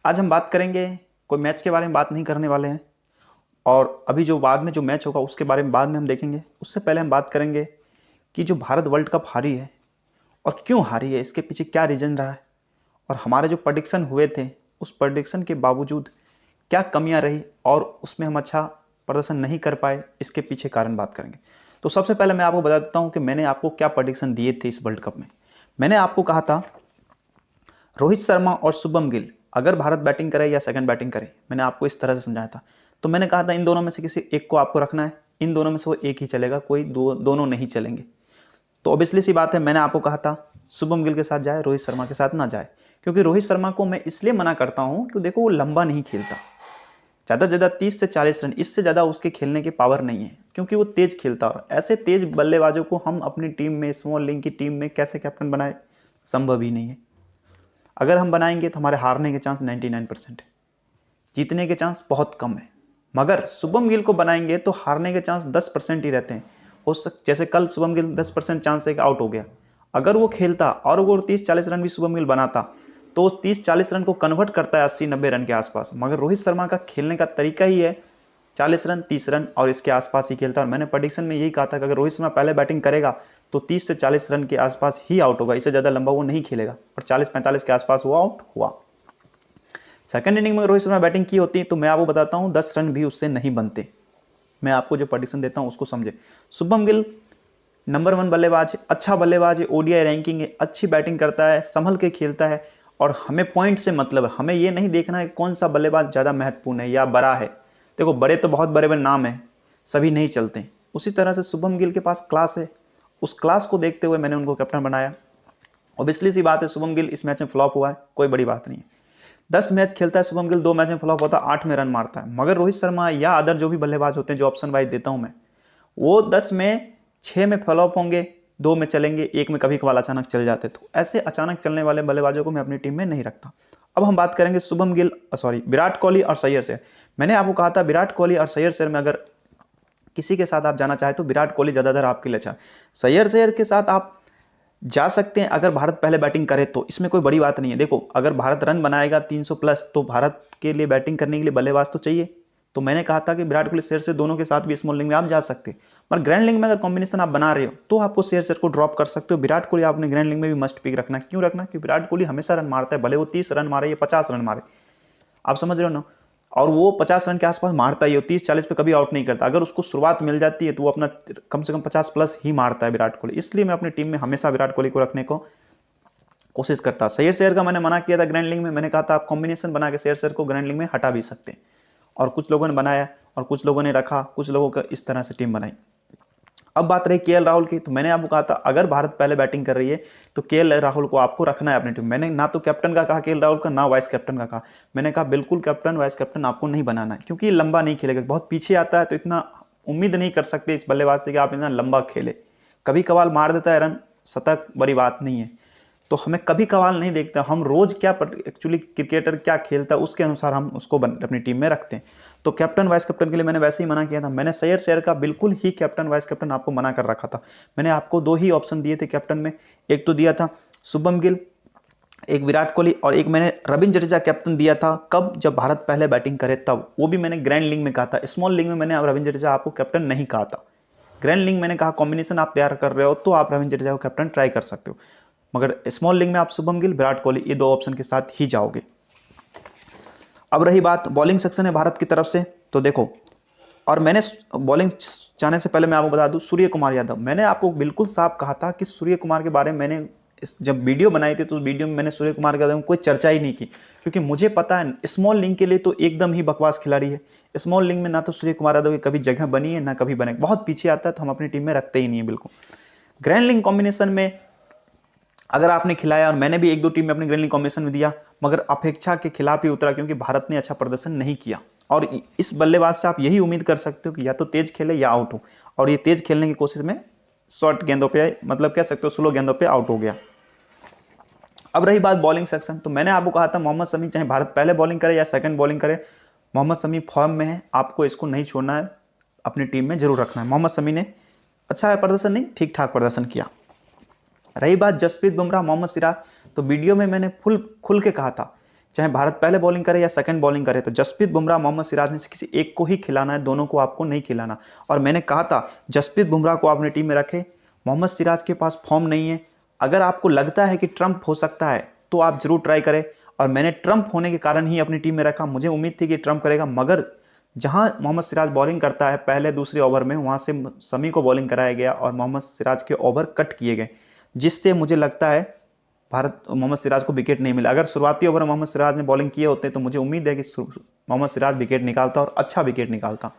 आज हम बात करेंगे, कोई मैच के बारे में बात नहीं करने वाले हैं, और अभी जो बाद में जो मैच होगा उसके बारे में बाद में हम देखेंगे। उससे पहले हम बात करेंगे कि जो भारत वर्ल्ड कप हारी है और क्यों हारी है, इसके पीछे क्या रीज़न रहा है, और हमारे जो प्रेडिक्शन हुए थे उस प्रेडिक्शन के बावजूद क्या कमियां रही और उसमें हम अच्छा प्रदर्शन नहीं कर पाए, इसके पीछे कारण बात करेंगे। तो सबसे पहले मैं आपको बता देता हूं कि मैंने आपको क्या प्रेडिक्शन दिए थे इस वर्ल्ड कप में। मैंने आपको कहा था रोहित शर्मा और शुभम गिल अगर भारत बैटिंग करे या सेकंड बैटिंग करे, मैंने आपको इस तरह से समझाया था। तो मैंने कहा था इन दोनों में से किसी एक को आपको रखना है, इन दोनों में से वो एक ही चलेगा, कोई दोनों नहीं चलेंगे। तो ऑब्वियसली सी बात है, मैंने आपको कहा था शुभम गिल के साथ जाए, रोहित शर्मा के साथ ना जाए, क्योंकि रोहित शर्मा को मैं इसलिए मना करता हूं कि देखो वो लंबा नहीं खेलता, ज़्यादा से ज़्यादा 30 से 40 रन, इससे ज़्यादा उसके खेलने की पावर नहीं है, क्योंकि वो तेज़ खेलता है। और ऐसे तेज़ बल्लेबाजों को हम अपनी टीम में, स्मॉल लीग की टीम में कैसे कैप्टन बनाए, संभव ही नहीं है। अगर हम बनाएंगे तो हमारे हारने के चांस 99% है, जीतने के चांस बहुत कम है। मगर शुभम गिल को बनाएंगे तो हारने के चांस 10% ही रहते हैं। जैसे कल शुभम गिल 10% चांस है कि आउट हो गया, अगर वो खेलता और वो 30-40 रन भी शुभम गिल बनाता तो उस 30-40 रन को कन्वर्ट करता है 80-90 रन के आसपास। मगर रोहित शर्मा का खेलने का तरीका ही है 40 रन, 30 रन और इसके आसपास ही खेलता है। और मैंने प्रेडिक्शन में यही कहा था कि अगर रोहित शर्मा पहले बैटिंग करेगा तो 30 से 40 रन के आसपास ही आउट होगा, इससे ज़्यादा लंबा वो नहीं खेलेगा, और 40-45 के आसपास वो आउट हुआ। सेकंड इनिंग में रोहित शर्मा बैटिंग की होती तो मैं आपको बताता हूँ 10 रन भी उससे नहीं बनते। मैं आपको जो प्रेडिक्शन देता हूँ उसको समझे। शुभम गिल नंबर 1 बल्लेबाज है, अच्छा बल्लेबाज है, ओडीआई रैंकिंग है, अच्छी बैटिंग करता है, संभल के खेलता है, और हमें पॉइंट से मतलब है। हमें ये नहीं देखना है कौन सा बल्लेबाज ज़्यादा महत्वपूर्ण है या बड़ा है। देखो बड़े तो बहुत बड़े बड़े नाम हैं, सभी नहीं चलते। उसी तरह से शुभम गिल के पास क्लास है, उस क्लास को देखते हुए मैंने उनको कैप्टन बनाया। ऑब्वियसली सी बात है शुभम गिल इस मैच में फ्लॉप हुआ है, कोई बड़ी बात नहीं है। 10 मैच खेलता है शुभम गिल, 2 मैच में फ्लॉप होता है, 8 में रन मारता है। मगर रोहित शर्मा या अदर जो भी बल्लेबाज होते हैं जो ऑप्शन वाइज देता हूं मैं, वो 10 में 6 में फ्लॉप होंगे, 2 में चलेंगे, 1 में कभी कभार अचानक चल जाते। तो ऐसे अचानक चलने वाले बल्लेबाजों को मैं अपनी टीम में नहीं रखता। अब हम बात करेंगे शुभम गिल, विराट कोहली और सैयद शेर। मैंने आपको कहा था विराट कोहली और सैयद शेर में अगर किसी के साथ आप जाना चाहें तो विराट कोहली ज़्यादातर आपके लिए अच्छा। सैयद शेर के साथ आप जा सकते हैं अगर भारत पहले बैटिंग करे तो, इसमें कोई बड़ी बात नहीं है। देखो अगर भारत रन बनाएगा 300 प्लस तो भारत के लिए बैटिंग करने के लिए बल्लेबाज तो चाहिए। तो मैंने कहा था कि विराट कोहली शेर से दोनों के साथ भी स्मॉल लीग में आप जा सकते हैं, पर ग्रैंड लीग में अगर कॉम्बिनेशन आप बना रहे हो तो आपको शेर को ड्रॉप कर सकते हो। विराट कोहली आपने ग्रैंड लीग में भी मस्ट पिक रखना। क्यों रखना? क्योंकि विराट कोहली हमेशा रन मारता है, भले वो 30 रन मारे या 50 रन मारे, आप समझ रहे हो ना। और वो 50 रन के आसपास मारता ही हो, 30-40 पे कभी आउट नहीं करता। अगर उसको शुरुआत मिल जाती है तो वो अपना कम से कम 50 प्लस ही मारता है विराट कोहली। इसलिए मैं अपनी टीम में हमेशा विराट कोहली को रखने को कोशिश करता। सैयद शेर का मैंने मना किया था ग्रैंड लीग में, मैंने कहा था आप कॉम्बिनेशन बना के सैयद शेर को ग्रैंड लीग में हटा भी सकते हैं, और कुछ लोगों ने बनाया और कुछ लोगों ने रखा, कुछ लोगों का इस तरह से टीम बनाई। अब बात रही केएल राहुल की, तो मैंने आपको कहा था अगर भारत पहले बैटिंग कर रही है तो केएल राहुल को आपको रखना है अपनी टीम। मैंने ना तो कैप्टन का कहा केएल राहुल का, ना वाइस कैप्टन का कहा। मैंने कहा बिल्कुल कैप्टन वाइस कैप्टन आपको नहीं बनाना है, क्योंकि ये लंबा नहीं खेलेगा, बहुत पीछे आता है, तो इतना उम्मीद नहीं कर सकते इस बल्लेबाज से कि आप इतना लंबा खेले। कभी कभार मार देता है रन, शतक, बड़ी बात नहीं है। तो हमें कभी कभार नहीं देखता, हम रोज क्या एक्चुअली क्रिकेटर क्या खेलता है उसके अनुसार हम उसको अपनी टीम में रखते हैं। तो कैप्टन वाइस कैप्टन के लिए मैंने वैसे ही मना किया था। मैंने सैयद शेर का बिल्कुल ही कैप्टन वाइस कैप्टन आपको मना कर रखा था। मैंने आपको 2 ही ऑप्शन दिए थे कैप्टन में, एक तो दिया था शुभम गिल, एक विराट कोहली, और एक मैंने रविंद्र जडेजा कैप्टन दिया था। कब? जब भारत पहले बैटिंग करे तब, वो भी मैंने ग्रैंड लीग में कहा था। स्मॉल लीग में मैंने रविंद्र जडेजा आपको कैप्टन नहीं कहा था। ग्रैंड लीग मैंने कहा कॉम्बिनेशन आप तैयार कर रहे हो तो आप रविंद्र जडेजा को कैप्टन ट्राई कर सकते हो, मगर स्मॉल लीग में आप शुभम गिल, विराट कोहली, ये 2 ऑप्शन के साथ ही जाओगे। अब रही बात बॉलिंग सेक्शन है भारत की तरफ से, तो देखो, और मैंने बॉलिंग जाने से पहले मैं आपको बता दूं सूर्य कुमार यादव, मैंने आपको बिल्कुल साफ कहा था कि सूर्य कुमार के बारे में मैंने जब वीडियो बनाई थी तो उस वीडियो में मैंने सूर्य कुमार के बारे में कोई चर्चा ही नहीं की, क्योंकि मुझे पता है स्मॉल लीग के लिए तो एकदम ही बकवास खिलाड़ी है। स्मॉल लीग में ना तो सूर्य कुमार यादव की कभी जगह बनी है ना कभी बने, बहुत पीछे आता है, तो हम अपनी टीम में रखते ही नहीं है बिल्कुल। ग्रैंड लीग कॉम्बिनेशन में अगर आपने खिलाया, और मैंने भी 1-2 टीम में अपने ग्रैंड लीग कॉम्बिनेशन में दिया, मगर अपेक्षा के खिलाफ ही उतरा, क्योंकि भारत ने अच्छा प्रदर्शन नहीं किया। और इस बल्लेबाज से आप यही उम्मीद कर सकते हो कि या तो तेज खेले या आउट हो, और ये तेज खेलने की कोशिश में शॉर्ट गेंदों पे, मतलब कह सकते हो स्लो गेंदों पे आउट हो गया। अब रही बात बॉलिंग सेक्शन, तो मैंने आपको कहा था मोहम्मद शमी चाहे भारत पहले बॉलिंग करे या सेकंड बॉलिंग करे, मोहम्मद शमी फॉर्म में है, आपको इसको नहीं छोड़ना है, अपनी टीम में जरूर रखना है। मोहम्मद शमी ने अच्छा प्रदर्शन नहीं, ठीक ठाक प्रदर्शन किया। रही बात जसप्रीत बुमराह, मोहम्मद सिराज, तो वीडियो में मैंने खुल के कहा था चाहे भारत पहले बॉलिंग करे या सेकंड बॉलिंग करे, तो जसप्रीत बुमराह, मोहम्मद सिराज में से किसी एक को ही खिलाना है, दोनों को आपको नहीं खिलाना। और मैंने कहा था जसप्रीत बुमराह को आपने टीम में रखे, मोहम्मद सिराज के पास फॉर्म नहीं है। अगर आपको लगता है कि ट्रम्प हो सकता है तो आप जरूर ट्राई करें, और मैंने ट्रम्प होने के कारण ही अपनी टीम में रखा। मुझे उम्मीद थी कि ट्रम्प करेगा, मगर जहां मोहम्मद सिराज बॉलिंग करता है पहले दूसरे ओवर में, वहां से शमी को बॉलिंग कराया गया और मोहम्मद सिराज के ओवर कट किए गए, जिससे मुझे लगता है भारत मोहम्मद सिराज को विकेट नहीं मिला। अगर शुरुआती ओवर में मोहम्मद सिराज ने बॉलिंग किए होते तो मुझे उम्मीद है कि मोहम्मद सिराज विकेट निकालता और अच्छा विकेट निकालता,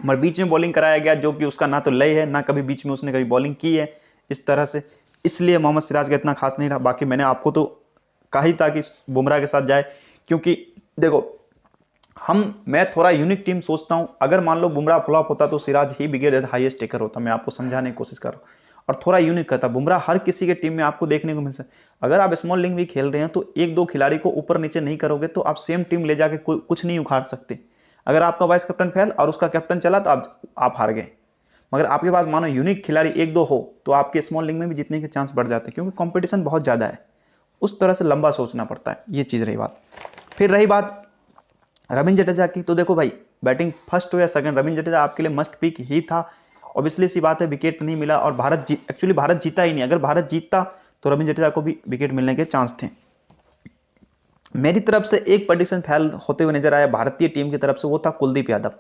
मगर बीच में बॉलिंग कराया गया, जो कि उसका ना तो लय है, ना कभी बीच में उसने कभी बॉलिंग की है इस तरह से, इसलिए मोहम्मद सिराज का इतना खास नहीं रहा। बाकी मैंने आपको तो कहा ही था कि बुमराह के साथ जाए, क्योंकि देखो मैं थोड़ा यूनिक टीम सोचता हूं। अगर मान लो बुमराह फ्लॉप होता तो सिराज ही विकेट देता, हाईएस्ट टेकर होता। मैं आपको समझाने की कोशिश कर रहा हूँ, और थोड़ा यूनिक करता। बुमराह हर किसी के टीम में आपको देखने को मिल सकता है। अगर आप स्मॉल लीग भी खेल रहे हैं तो एक दो खिलाड़ी को ऊपर नीचे नहीं करोगे तो आप सेम टीम ले जाके कुछ नहीं उखाड़ सकते। अगर आपका वाइस कैप्टन फेल और उसका कैप्टन चला तो आप हार गए। मगर आपके पास मानो यूनिक खिलाड़ी एक दो हो तो आपके स्मॉल लीग में भी जीतने के चांस बढ़ जाते हैं, क्योंकि कंपटीशन बहुत ज़्यादा है। उस तरह से लंबा सोचना पड़ता है, ये चीज़ रही बात। फिर रही बात रविंद्र जडेजा की, तो देखो भाई बैटिंग फर्स्ट हो या सेकंड, रविंद्र जडेजा आपके लिए मस्ट पिक ही था। ऑब्वियसली सी बात है, विकेट नहीं मिला और एक्चुअली भारत जीता ही नहीं। अगर भारत जीतता तो रविंद्र जडेजा को भी विकेट मिलने के चांस थे। मेरी तरफ से एक प्रेडिक्शन फेल होते हुए नजर आया भारतीय टीम की तरफ से, वो था कुलदीप यादव।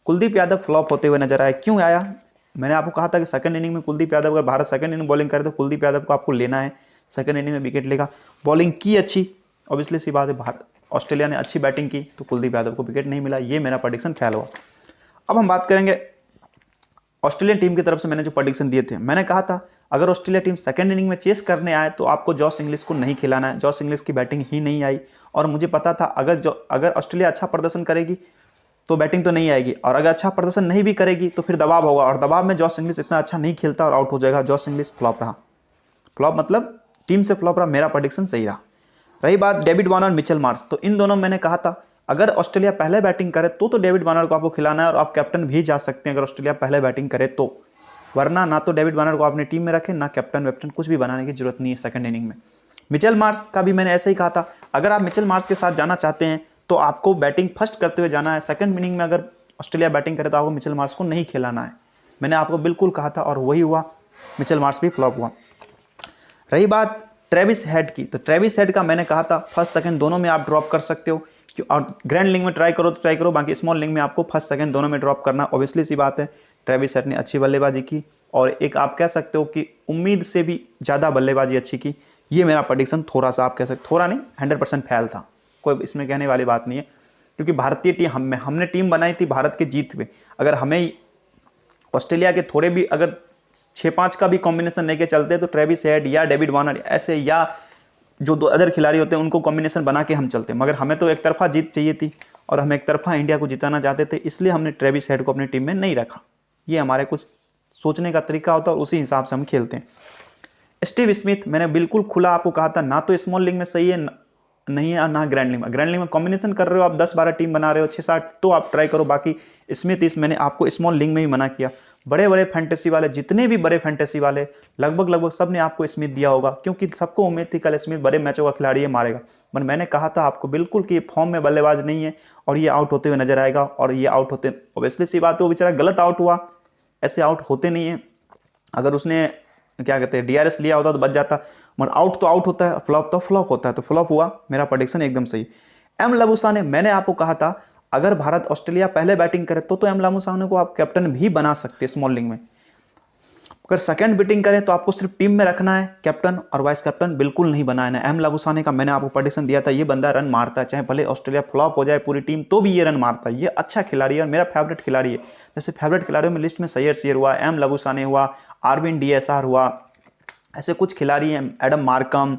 कुलदीप यादव फ्लॉप होते हुए नजर आया। क्यों आया? मैंने आपको कहा था कि सेकंड इनिंग में कुलदीप यादव, अगर भारत सेकंड इनिंग बॉलिंग करे तो कुलदीप यादव को आपको लेना है, सेकंड इनिंग में विकेट लेगा। बॉलिंग की अच्छी, ऑब्वियसली सी बात है, भारत ऑस्ट्रेलिया ने अच्छी बैटिंग की तो कुलदीप यादव को विकेट नहीं मिला। ये मेरा प्रेडिक्शन फेल हुआ। अब हम बात करेंगे ऑस्ट्रेलियन टीम की तरफ से। मैंने जो प्रेडिक्शन दिए थे, मैंने कहा था अगर ऑस्ट्रेलिया टीम सेकंड इनिंग में चेस करने आए तो आपको जॉस इंग्लिश को नहीं खिलाना है। जॉस इंग्लिश की बैटिंग ही नहीं आई, और मुझे पता था अगर ऑस्ट्रेलिया अच्छा प्रदर्शन करेगी तो बैटिंग तो नहीं आएगी, और अगर अच्छा प्रदर्शन नहीं भी करेगी तो फिर दबाव होगा, और दबाव में जॉस इंग्लिश इतना अच्छा नहीं खेलता और आउट हो जाएगा। जॉस इंग्लिश फ्लॉप रहा। फ्लॉप मतलब टीम से फ्लॉप रहा। मेरा प्रेडिक्शन सही रहा। रही बात डेविड वार्नर, मिचेल मार्श, तो इन दोनों मैंने कहा था अगर ऑस्ट्रेलिया पहले बैटिंग करे तो डेविड वार्नर को आपको खिलाना है, और आप कैप्टन भी जा सकते हैं अगर ऑस्ट्रेलिया पहले बैटिंग करे तो। वरना ना तो डेविड वार्नर को अपनी टीम में रखें, ना कैप्टन वैप्टन कुछ भी बनाने की जरूरत नहीं है सेकंड इनिंग में। मिचेल मार्श का भी मैंने ऐसे ही कहा था, अगर आप मिचेल मार्श के साथ जाना चाहते हैं तो आपको बैटिंग फर्स्ट करते हुए जाना है। सेकंड इनिंग में अगर ऑस्ट्रेलिया बैटिंग करे तो आपको मिचेल मार्श को नहीं खिलाना है। मैंने आपको बिल्कुल कहा था और वही हुआ। मिचेल मार्श भी फ्लॉप हुआ। रही बात ट्रेविस हेड की, तो ट्रेविस हेड का मैंने कहा था फर्स्ट सेकंड दोनों में आप ड्रॉप कर सकते हो, और ग्रैंड लीग में ट्राई करो तो ट्राई करो, बाकी स्मॉल लीग में आपको फर्स्ट सेकंड दोनों में ड्रॉप करना। ऑब्वियसली सी बात है, ट्रेविस हेड ने अच्छी बल्लेबाजी की, और एक आप कह सकते हो कि उम्मीद से भी ज़्यादा बल्लेबाजी अच्छी की। ये मेरा प्रेडिक्शन थोड़ा सा, आप कह सकते, थोड़ा नहीं 100% फेल था। कोई इसमें कहने वाली बात नहीं है, क्योंकि भारतीय टीम हमने टीम बनाई थी भारत के जीत पे। अगर हमें ऑस्ट्रेलिया के थोड़े भी अगर 6-5 का भी कॉम्बिनेशन लेके चलते तो ट्रेविस हेड या डेविड वार्नर ऐसे, या जो दो अदर खिलाड़ी होते हैं उनको कॉम्बिनेशन बना के हम चलते। मगर हमें तो एक तरफा जीत चाहिए थी, और हम एक तरफा इंडिया को जिताना चाहते थे, इसलिए हमने ट्रेविस हेड को अपनी टीम में नहीं रखा। ये हमारे कुछ सोचने का तरीका होता है, और उसी हिसाब से हम खेलते हैं। स्टीव स्मिथ, मैंने बिल्कुल खुला आपको कहा था, ना तो स्मॉल लीग में सही है नहीं है, ना ग्रैंड लीग में। ग्रैंड लीग में कॉम्बिनेशन कर रहे हो आप, 10-12 टीम बना रहे हो, 6-7, तो आप ट्राई करो। बाकी स्मिथ मैंने आपको स्मॉल लीग में ही मना किया। बड़े बड़े फैंटेसी वाले, जितने भी बड़े फैंटेसी वाले लगभग सब ने आपको स्मिथ दिया होगा, क्योंकि सबको उम्मीद थी कल स्मिथ बड़े मैचों का खिलाड़ी है, मारेगा। पर मैंने कहा था आपको बिल्कुल कि ये फॉर्म में बल्लेबाज नहीं है और ये आउट होते हुए नजर आएगा, और ये आउट होते, ऑब्वियसली सी बात है वो बेचारा गलत आउट हुआ, ऐसे आउट होते नहीं है। अगर उसने क्या कहते हैं DRS लिया होता तो बच जाता, मगर आउट तो आउट होता है, फ्लॉप तो फ्लॉप होता है, तो फ्लॉप हुआ। मेरा प्रेडिक्शन एकदम सही। एम लबुसाने, मैंने आपको कहा था अगर भारत ऑस्ट्रेलिया पहले बैटिंग करे तो एम लबुसाने को आप कैप्टन भी बना सकते हैं स्मॉल लीग में। अगर सेकंड बैटिंग करें तो आपको सिर्फ टीम में रखना है, कैप्टन और वाइस कैप्टन बिल्कुल नहीं बनाना है। एम लबुसाने का मैंने आपको प्रेडिक्शन दिया था, ये बंदा रन मारता है, चाहे भले ऑस्ट्रेलिया फ्लॉप हो जाए पूरी टीम तो भी ये रन मारता है। ये अच्छा खिलाड़ी है और मेरा फेवरेट खिलाड़ी है। जैसे फेवरेट खिलाड़ियों में लिस्ट में सैयद शेर हुआ, एम लबुसाने हुआ, आरविन DSR हुआ, ऐसे कुछ खिलाड़ी हैं, एडम मार्कम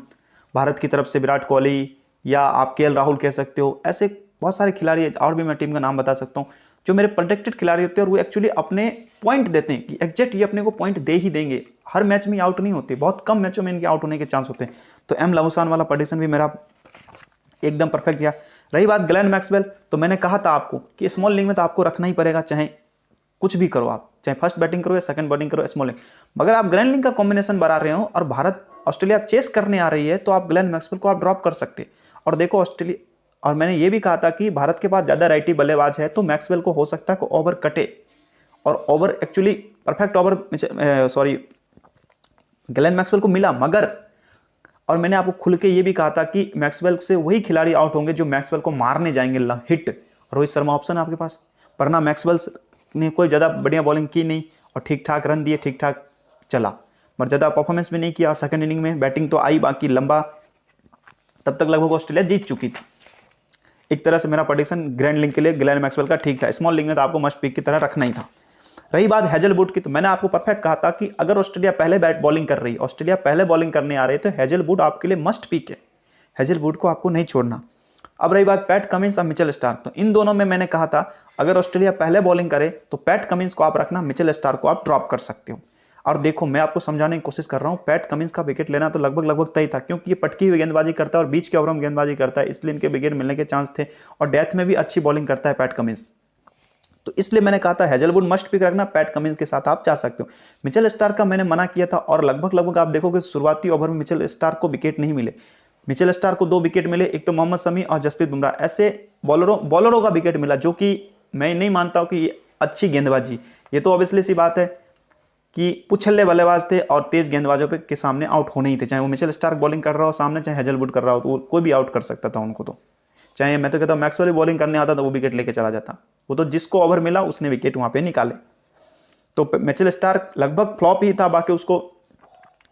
भारत की तरफ से, विराट कोहली, या आप KL राहुल कह सकते हो। ऐसे बहुत सारे खिलाड़ी हैं, और भी मैं टीम का नाम बता सकता हूँ, जो मेरे प्रोटेक्टेड खिलाड़ी होते हैं, और वो एक्चुअली अपने पॉइंट देते हैं कि एग्जैक्ट ये अपने को पॉइंट दे ही देंगे। हर मैच में आउट नहीं होते, बहुत कम मैचों में इनके आउट होने के चांस होते हैं। तो एम लबुसाने वाला प्रेडिक्शन भी मेरा एकदम परफेक्ट गया। रही बात ग्लेन मैक्सवेल, तो मैंने कहा था आपको कि स्मॉल लीग में तो आपको रखना ही पड़ेगा, चाहे कुछ भी करो आप, चाहे फर्स्ट बैटिंग करो या सेकंड बैटिंग करो स्मॉल लीग। मगर आप ग्रैंड लीग का कॉम्बिनेशन बना रहे हो और भारत ऑस्ट्रेलिया चेस करने आ रही है, तो आप ग्लेन मैक्सवेल को आप ड्रॉप कर सकते। और देखो ऑस्ट्रेलिया, और मैंने ये भी कहा था कि भारत के पास ज़्यादा राइटी बल्लेबाज है तो मैक्सवेल को हो सकता है कि ओवर कटे, और over actually perfect over sorry Glenn Maxwell को मिला, मगर और मैंने आपको खुल के ये भी कहा था कि मैक्सवेल से वही खिलाड़ी आउट होंगे जो मैक्सवेल को मारने जाएंगे हिट। रोहित शर्मा ऑप्शन है आपके पास, वरना मैक्सवेल ने कोई ज़्यादा बढ़िया बॉलिंग की नहीं और ठीक ठाक रन दिए, ठीक ठाक चला, पर ज़्यादा परफॉर्मेंस भी नहीं किया। और सेकंड इनिंग में बैटिंग तो आई, बाकी लंबा तब तक लगभग ऑस्ट्रेलिया जीत चुकी थी। एक तरह से मेरा प्रेडिक्शन ग्रैंड लीग के लिए ग्लेन मैक्सवेल का ठीक था, स्मॉल लीग में तो आपको मस्ट पिक की तरह रखना ही था। रही बात हेजलवुड की, तो मैंने आपको परफेक्ट कहा था कि अगर ऑस्ट्रेलिया पहले बॉलिंग कर रही, ऑस्ट्रेलिया पहले बॉलिंग करने आ रहे तो हेजलवुड आपके लिए मस्ट पिक है, हेजलवुड को आपको नहीं छोड़ना। अब रही बात पैट कमिंस और मिचेल स्टार्क, तो इन दोनों में मैंने कहा था अगर ऑस्ट्रेलिया पहले बॉलिंग करे तो पैट कमिंस को आप रखना, मिचेल स्टार्क को आप ड्रॉप कर सकते हो। और देखो मैं आपको समझाने की कोशिश कर रहा हूँ, पैट कमिंस का विकेट लेना तो लगभग तय था, क्योंकि ये पटकी हुई गेंदबाजी करता है और बीच के ओवर में गेंदबाजी करता है, इसलिए इनके विकेट मिलने के चांस थे, और डेथ में भी अच्छी बॉलिंग करता है पैट कमिंस, तो इसलिए मैंने कहा था हेजलवुड मस्ट पिक रखना, पैट कमिंस के साथ आप जा सकते हो। मिचेल स्टार्क का मैंने मना किया था, और लगभग आप देखोगे शुरुआती ओवर में मिचेल स्टार्क को विकेट नहीं मिले। मिचेल स्टार्क को 2 विकेट मिले, एक तो मोहम्मद शमी और जसप्रीत बुमराह, ऐसे बॉलरों का विकेट मिला, जो कि मैं नहीं मानता हूं कि ये अच्छी गेंदबाजी। ये तो ऑब्वियसली सी बात है कि उछल्ले बल्लेबाज थे और तेज गेंदबाजों के सामने आउट होने ही थे, चाहे वो मिचेल स्टार्क बॉलिंग कर रहा हो सामने, चाहे हेजलवुड कर रहा हो, तो कोई भी आउट कर सकता था उनको। तो चाहे मैं तो कहता हूँ मैक्सवेल बॉलिंग करने आता तो वो विकेट लेके चला जाता, वो तो जिसको ओवर मिला उसने विकेट वहां पे निकाले। तो मिचेल स्टार्क लगभग फ्लॉप ही था, बाकी उसको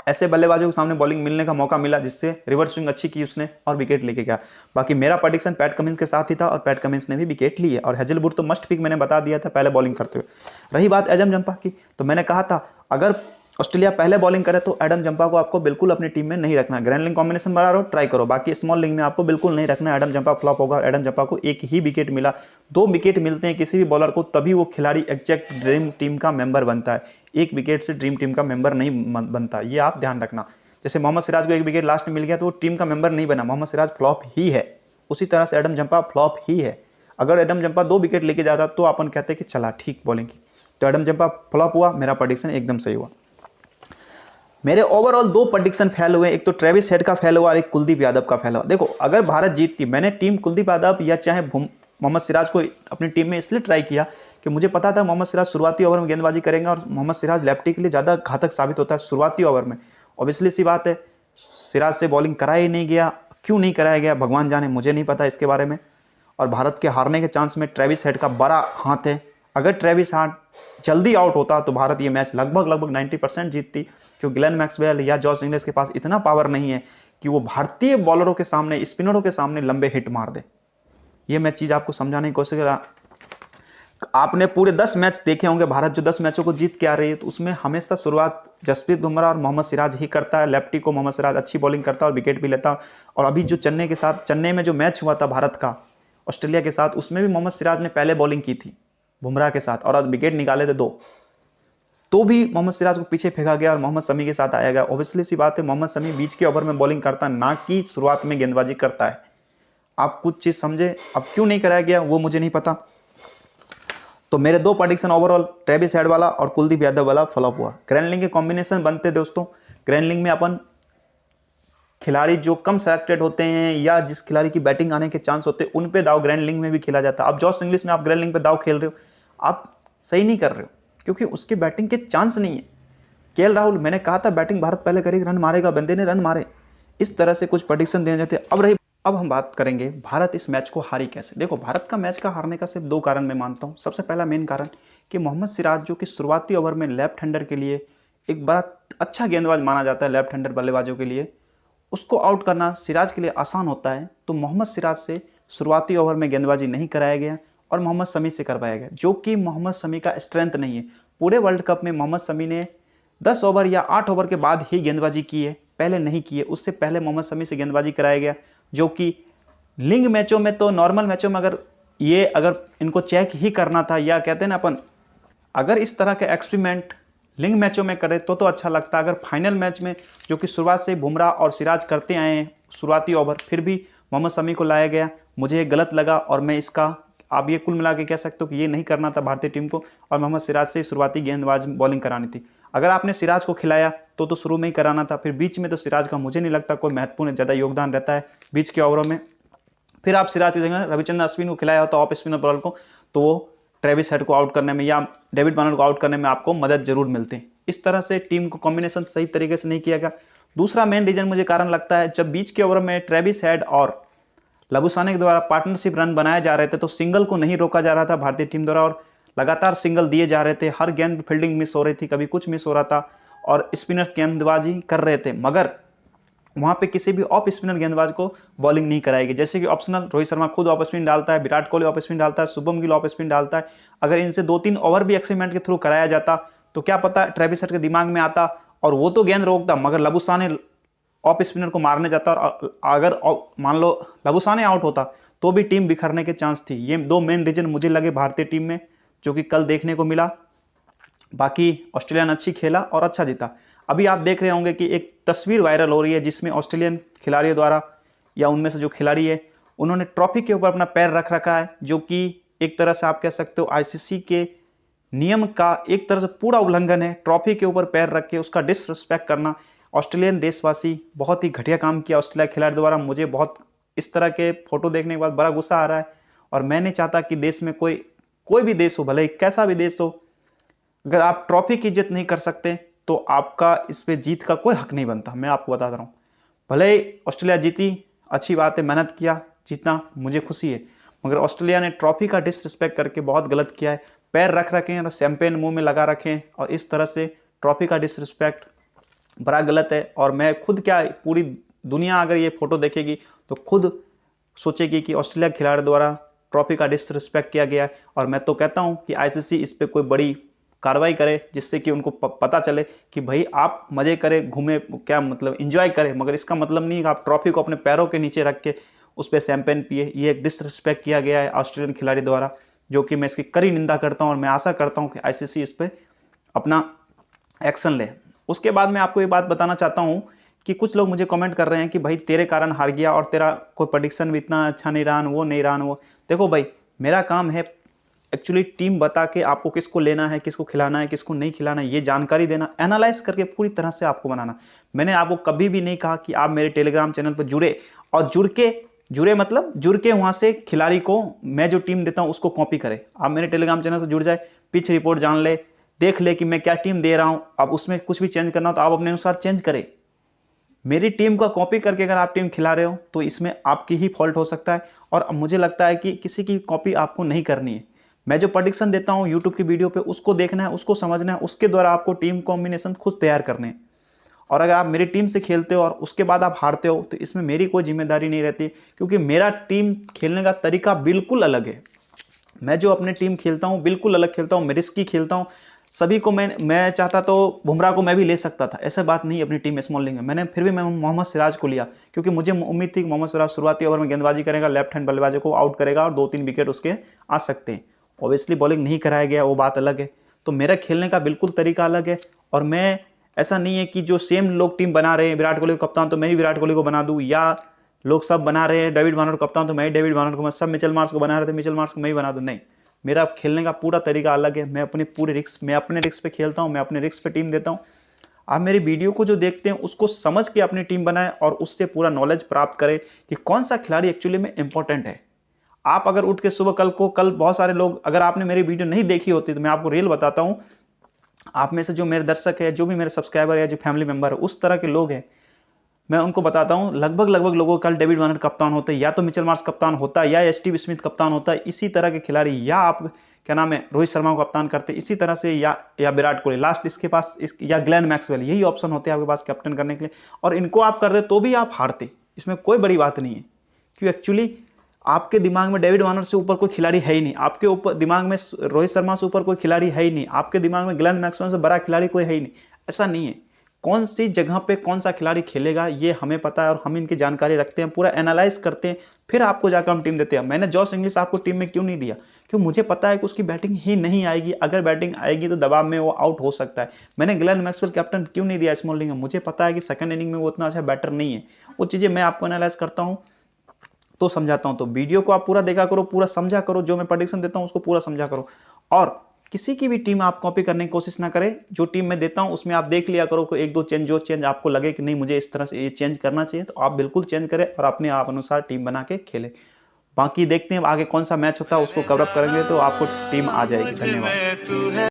ऐसे बल्लेबाजों के सामने बॉलिंग मिलने का मौका मिला जिससे रिवर्स स्विंग अच्छी की उसने और विकेट लेके गया। बाकी मेरा प्रेडिक्शन पैट कमिंस के साथ ही था और पैट कमिंस ने भी विकेट लिए, और हेजलवुड तो मस्ट पिक मैंने बता दिया था पहले बॉलिंग करते हुए। रही बात एडम जंपा की, तो मैंने कहा था अगर ऑस्ट्रेलिया पहले बॉलिंग करे तो एडम जंपा को आपको बिल्कुल अपनी टीम में नहीं रखना। ग्रैंड लीग कॉम्बिनेशन बना रहो, ट्राई करो, बाकी स्मॉल लीग में आपको बिल्कुल नहीं रखना। एडम जंपा फ्लॉप होगा। एडम जंपा को एक ही विकेट मिला, 2 विकेट मिलते हैं किसी भी बॉलर को तभी वो खिलाड़ी एग्जैक्ट ड्रीम टीम का मेंबर बनता है, 1 विकेट से ड्रीम टीम का मेंबर नहीं बनता, ये आप ध्यान रखना। जैसे मोहम्मद सिराज को 1 विकेट लास्ट में मिल गया तो वो टीम का मेंबर नहीं बना, मोहम्मद सिराज फ्लॉप ही है, उसी तरह से एडम जंपा फ्लॉप ही है। अगर एडम जंपा 2 विकेट लेके जाता तो अपन कहते कि चला ठीक बॉलिंग की, तो एडम जंपा फ्लॉप हुआ, मेरा प्रेडिक्शन एकदम सही हुआ। मेरे ओवरऑल 2 प्रेडिक्शन फेल हुए, एक तो ट्रेविस हेड का फेल हुआ और एक कुलदीप यादव का फेल हुआ। देखो अगर भारत जीतती, मैंने टीम कुलदीप यादव या चाहे मोहम्मद सिराज को अपनी टीम में इसलिए ट्राई किया कि मुझे पता था मोहम्मद सिराज शुरुआती ओवर में गेंदबाजी करेंगे और मोहम्मद सिराज लेफ्टी के लिए ज़्यादा घातक साबित होता है शुरुआती ओवर में। ऑब्वियसली सी बात है सिराज से बॉलिंग कराया ही नहीं गया, क्यों नहीं कराया गया भगवान जाने, मुझे नहीं पता इसके बारे में। और भारत के हारने के चांस में ट्रेविस हेड का बड़ा हाथ है। अगर ट्रेविस हेड जल्दी आउट होता तो भारत ये मैच लगभग 90% जीतती, क्योंकि ग्लेन मैक्सवेल या जॉस इंग्लिश के पास इतना पावर नहीं है कि वो भारतीय बॉलरों के सामने, स्पिनरों के सामने लंबे हिट मार दे। ये मैं चीज़ आपको समझाने की कोशिश करा। आपने पूरे 10 मैच देखे होंगे, भारत जो 10 मैचों को जीत के आ रही है तो उसमें हमेशा शुरुआत जसप्रीत बुमराह और मोहम्मद सिराज ही करता है। लेफ्टी को मोहम्मद सिराज अच्छी बॉलिंग करता है और विकेट भी लेता है। और अभी जो चेन्नई में जो मैच हुआ था भारत का ऑस्ट्रेलिया के साथ, उसमें भी मोहम्मद सिराज ने पहले बॉलिंग की थी बुमराह के साथ और विकेट निकाले थे 2, तो भी मोहम्मद सिराज को पीछे फेंका गया और मोहम्मद शमी के साथ आया गया। ऑब्वियसली सी बात है मोहम्मद शमी बीच के ओवर में बॉलिंग करता है, ना कि शुरुआत में गेंदबाजी करता है। आप कुछ चीज़ समझे, अब क्यों नहीं कराया गया वो मुझे नहीं पता। तो मेरे 2 प्रेडिक्शन ओवरऑल ट्रेविस हेड वाला और कुलदीप यादव वाला फ्लॉप हुआ। ग्रैंड लीग के कॉम्बिनेशन बनते दोस्तों, ग्रैंड लीग में अपन खिलाड़ी जो कम सेलेक्टेड होते हैं या जिस खिलाड़ी की बैटिंग आने के चांस होते हैं उन पे दाव ग्रैंड लीग में भी खेला जाता है। अब जॉस इंग्लिश में आप ग्रैंड लीग पे दाव खेल रहे हो, आप सही नहीं कर रहे हो, क्योंकि उसके बैटिंग के चांस नहीं है। केएल राहुल, मैंने कहा था बैटिंग भारत पहले करेगी, रन मारेगा, बंदे ने रन मारे। इस तरह से कुछ प्रेडिक्शन दिए जाते हैं। अब हम बात करेंगे भारत इस मैच को हारी कैसे। देखो भारत का मैच का हारने का सिर्फ 2 कारण मैं मानता हूँ। सबसे पहला मेन कारण कि मोहम्मद सिराज जो कि शुरुआती ओवर में लेफ्ट हैंडर के लिए एक बड़ा अच्छा गेंदबाज माना जाता है, लेफ्ट हैंडर बल्लेबाजों के लिए उसको आउट करना सिराज के लिए आसान होता है। तो मोहम्मद सिराज से शुरुआती ओवर में गेंदबाजी नहीं कराया गया और मोहम्मद शमी से करवाया गया, जो कि मोहम्मद शमी का स्ट्रेंथ नहीं है। पूरे वर्ल्ड कप में मोहम्मद शमी ने 10 ओवर या 8 ओवर के बाद ही गेंदबाजी की है, पहले नहीं की है। उससे पहले मोहम्मद शमी से गेंदबाजी कराया गया, जो कि लीग मैचों में तो नॉर्मल मैचों में अगर इनको चेक ही करना था, या कहते हैं ना अपन, अगर इस तरह के एक्सपेरिमेंट लीग मैचों में करे तो अच्छा लगता। अगर फाइनल मैच में जो कि शुरुआत से बुमराह और सिराज करते आए हैं शुरुआती ओवर, फिर भी मोहम्मद शमी को लाया गया, मुझे ये गलत लगा। और मैं इसका आप ये कुल मिला के कह सकते हो कि ये नहीं करना था भारतीय टीम को, और मोहम्मद सिराज से शुरुआती गेंदबाज बॉलिंग करानी थी। अगर आपने सिराज को खिलाया तो शुरू में ही कराना था, फिर बीच में तो सिराज का मुझे नहीं लगता कोई महत्वपूर्ण ज़्यादा योगदान रहता है बीच के ओवरों में। फिर आप सिराज की जगह रविचंद्रन अश्विन को खिलाया होता ऑफ स्पिनर बॉल को, तो वो ट्रेविस हेड को आउट करने में या डेविड वार्नर को आउट करने में आपको मदद जरूर मिलती। इस तरह से टीम को कॉम्बिनेशन सही तरीके से नहीं किया गया। दूसरा मेन रीजन मुझे कारण लगता है, जब बीच के ओवर में ट्रेविस हेड और लबुसाने के द्वारा पार्टनरशिप रन बनाए जा रहे थे तो सिंगल को नहीं रोका जा रहा था भारतीय टीम द्वारा, और लगातार सिंगल दिए जा रहे थे। हर गेंद फील्डिंग मिस हो रही थी, कभी कुछ मिस हो रहा था और स्पिनर्स गेंदबाजी कर रहे थे, मगर वहाँ पे किसी भी ऑफ स्पिनर गेंदबाज को बॉलिंग नहीं कराएगी। जैसे कि ऑप्शनल रोहित शर्मा खुद ऑफ स्पिन डालता है, विराट कोहली ऑफ स्पिन डालता है, शुभम गिल ऑफ स्पिन डालता है। अगर इनसे 2-3 ओवर भी एक्सपेरिमेंट के थ्रू कराया जाता तो क्या पता ट्रेविस हेड के दिमाग में आता और वो तो गेंद रोकता, मगर लबुसाने ऑफ स्पिनर को मारने जाता और अगर मान लो लबुसाने आउट होता तो भी टीम बिखरने के चांस थी। ये 2 मेन रीजन मुझे लगे भारतीय टीम में, जो कि कल देखने को मिला। बाकी ऑस्ट्रेलिया ने अच्छी खेला और अच्छा जीता। अभी आप देख रहे होंगे कि एक तस्वीर वायरल हो रही है जिसमें ऑस्ट्रेलियन खिलाड़ियों द्वारा या उनमें से जो खिलाड़ी है उन्होंने ट्रॉफी के ऊपर अपना पैर रख रखा है, जो कि एक तरह से आप कह सकते हो आईसीसी के नियम का एक तरह से पूरा उल्लंघन है। ट्रॉफी के ऊपर पैर रख के उसका डिसरिस्पेक्ट करना, ऑस्ट्रेलियन देशवासी बहुत ही घटिया काम किया ऑस्ट्रेलिया खिलाड़ी द्वारा। मुझे बहुत इस तरह के फोटो देखने के बाद बड़ा गुस्सा आ रहा है और मैं नहीं चाहता कि देश में कोई भी देश हो, भले ही कैसा भी देश हो, अगर आप ट्रॉफी की इज्जत नहीं कर सकते तो आपका इस पे जीत का कोई हक नहीं बनता। मैं आपको बता रहा हूँ, भले ही ऑस्ट्रेलिया जीती, अच्छी बात है, मेहनत किया, जीतना मुझे खुशी है, मगर ऑस्ट्रेलिया ने ट्रॉफी का डिसरिस्पेक्ट करके बहुत गलत किया है। पैर रख रखे हैं और शैंपेन मुंह में लगा रखे हैं और इस तरह से ट्रॉफी का डिसरिस्पेक्ट बड़ा गलत है। और मैं खुद क्या, पूरी दुनिया अगर ये फोटो देखेगी तो खुद सोचेगी कि ऑस्ट्रेलिया खिलाड़ी द्वारा ट्रॉफी का डिसरिस्पेक्ट किया गया है। और मैं तो कहता हूँ कि आईसीसी इस पर कोई बड़ी कार्रवाई करे, जिससे कि उनको पता चले कि भाई आप मज़े करें, घूमे, क्या मतलब एंजॉय करें, मगर इसका मतलब नहीं कि आप ट्रॉफी को अपने पैरों के नीचे रख के उस पर शैंपेन पिए। ये एक डिसरिस्पेक्ट किया गया है ऑस्ट्रेलियन खिलाड़ी द्वारा, जो कि मैं इसकी कड़ी निंदा करता हूँ और मैं आशा करता हूँ कि आईसीसी इस पर अपना एक्शन ले। उसके बाद मैं आपको ये बात बताना चाहता हूँ कि कुछ लोग मुझे कमेंट कर रहे हैं कि भाई तेरे कारण हार गया और तेरा कोई प्रेडिक्शन भी इतना अच्छा नहीं रहा, वो नहीं रहा, वो। देखो भाई, मेरा काम है एक्चुअली टीम बता के आपको किसको लेना है, किसको खिलाना है, किसको नहीं खिलाना है, ये जानकारी देना, एनालाइज करके पूरी तरह से आपको बनाना। मैंने आपको कभी भी नहीं कहा कि आप मेरे टेलीग्राम चैनल पर जुड़े और जुड़ के वहाँ से खिलाड़ी को मैं जो टीम देता हूँ उसको कॉपी करे। आप मेरे टेलीग्राम चैनल से जुड़ जाए, पिच रिपोर्ट जान ले, देख ले कि मैं क्या टीम दे रहा हूँ। अब उसमें कुछ भी चेंज करना हो तो आप अपने अनुसार चेंज करें। मेरी टीम का कॉपी करके अगर आप टीम खिला रहे हो तो इसमें आपकी ही फॉल्ट हो सकता है। और मुझे लगता है कि किसी की कॉपी आपको नहीं करनी है। मैं जो प्रेडिक्शन देता हूँ यूट्यूब की वीडियो पे, उसको देखना है, उसको समझना है, उसके द्वारा आपको टीम कॉम्बिनेशन खुद तैयार करने हैं। और अगर आप मेरी टीम से खेलते हो और उसके बाद आप हारते हो तो इसमें मेरी कोई जिम्मेदारी नहीं रहती, क्योंकि मेरा टीम खेलने का तरीका बिल्कुल अलग है। मैं जो अपनी टीम खेलता हूँ बिल्कुल अलग खेलता हूँ, मैं रिस्की खेलता हूँ। सभी को मैं चाहता तो बुमराह को मैं भी ले सकता था, ऐसा बात नहीं अपनी टीम स्मॉल लीग में। मैंने फिर भी मैं मोहम्मद सिराज को लिया, क्योंकि मुझे उम्मीद थी कि मोहम्मद सिराज शुरुआती ओवर में गेंदबाजी करेगा, लेफ्ट हैंड बल्लेबाजों को आउट करेगा और 2-3 विकेट उसके आ सकते हैं। ऑब्वियसली बॉलिंग नहीं कराया गया, वो बात अलग है। तो मेरा खेलने का बिल्कुल तरीका अलग है। और मैं, ऐसा नहीं है कि जो सेम लोग टीम बना रहे हैं, विराट कोहली को कप्तान तो मैं ही विराट कोहली को बना दूँ, या लोग सब बना रहे हैं डेविड वार्नर को कप्तान तो मैं ही डेविड वार्नर को, सब मिचेल मार्श को बना रहे थे मिचेल मार्श को मैं ही बना दूँ। नहीं, मेरा खेलने का पूरा तरीका अलग है। मैं अपने रिस्क पे खेलता हूँ, मैं अपने रिस्क पे टीम देता हूँ। आप मेरी वीडियो को जो देखते हैं उसको समझ के अपनी टीम बनाएं और उससे पूरा नॉलेज प्राप्त करें कि कौन सा खिलाड़ी एक्चुअली में इंपॉर्टेंट है। आप अगर उठ के सुबह कल बहुत सारे लोग, अगर आपने मेरी वीडियो नहीं देखी होती तो मैं आपको रियल बताता हूँ, आप में से जो मेरे दर्शक है, जो भी मेरे सब्सक्राइबर है, जो फैमिली मेम्बर है, उस तरह के लोग हैं, मैं उनको बताता हूँ लगभग लोगों का कल डेविड वार्नर कप्तान होते, या तो मिचेल मार्श कप्तान होता, या स्टीव स्मिथ कप्तान होता, इसी तरह के खिलाड़ी, या आप क्या नाम है रोहित शर्मा को कप्तान करते इसी तरह से, या विराट कोहली लास्ट इसके पास या ग्लेन मैक्सवेल, यही ऑप्शन होते हैं आपके पास कैप्टन करने के लिए। और इनको आप कर दे तो भी आप हारते, इसमें कोई बड़ी बात नहीं है। क्यों, एक्चुअली आपके दिमाग में डेविड वार्नर से ऊपर कोई खिलाड़ी है ही नहीं, आपके ऊपर दिमाग में रोहित शर्मा से ऊपर कोई खिलाड़ी है ही नहीं, आपके दिमाग में ग्लेन मैक्सवेल से बड़ा खिलाड़ी कोई है ही नहीं। ऐसा नहीं है। कौन सी जगह पे कौन सा खिलाड़ी खेलेगा ये हमें पता है और हम इनकी जानकारी रखते हैं, पूरा एनालाइज करते हैं, फिर आपको जाकर हम टीम देते हैं। मैंने जॉस इंग्लिश आपको टीम में क्यों नहीं दिया, क्यों मुझे पता है कि उसकी बैटिंग ही नहीं आएगी, अगर बैटिंग आएगी तो दबाव में वो आउट हो सकता है। मैंने ग्लेन मैक्सवेल कैप्टन क्यों नहीं दिया स्मॉल लीग में, मुझे पता है कि सेकंड इनिंग में वो उतना अच्छा बैटर नहीं है। वो चीज़ें मैं आपको एनालाइज करता हूँ तो समझाता हूँ। तो वीडियो को आप पूरा देखा करो, पूरा समझा करो, जो मैं प्रेडिक्शन देता हूँ उसको पूरा समझा करो। और किसी की भी टीम आप कॉपी करने की कोशिश ना करें। जो टीम मैं देता हूं उसमें आप देख लिया करो कि 1-2 चेंज, जो चेंज आपको लगे कि नहीं मुझे इस तरह से ये चेंज करना चाहिए तो आप बिल्कुल चेंज करें और अपने आप अनुसार टीम बना के खेलें। बाकी देखते हैं आगे कौन सा मैच होता है, उसको कवर अप करेंगे तो आपको टीम आ जाएगी। धन्यवाद।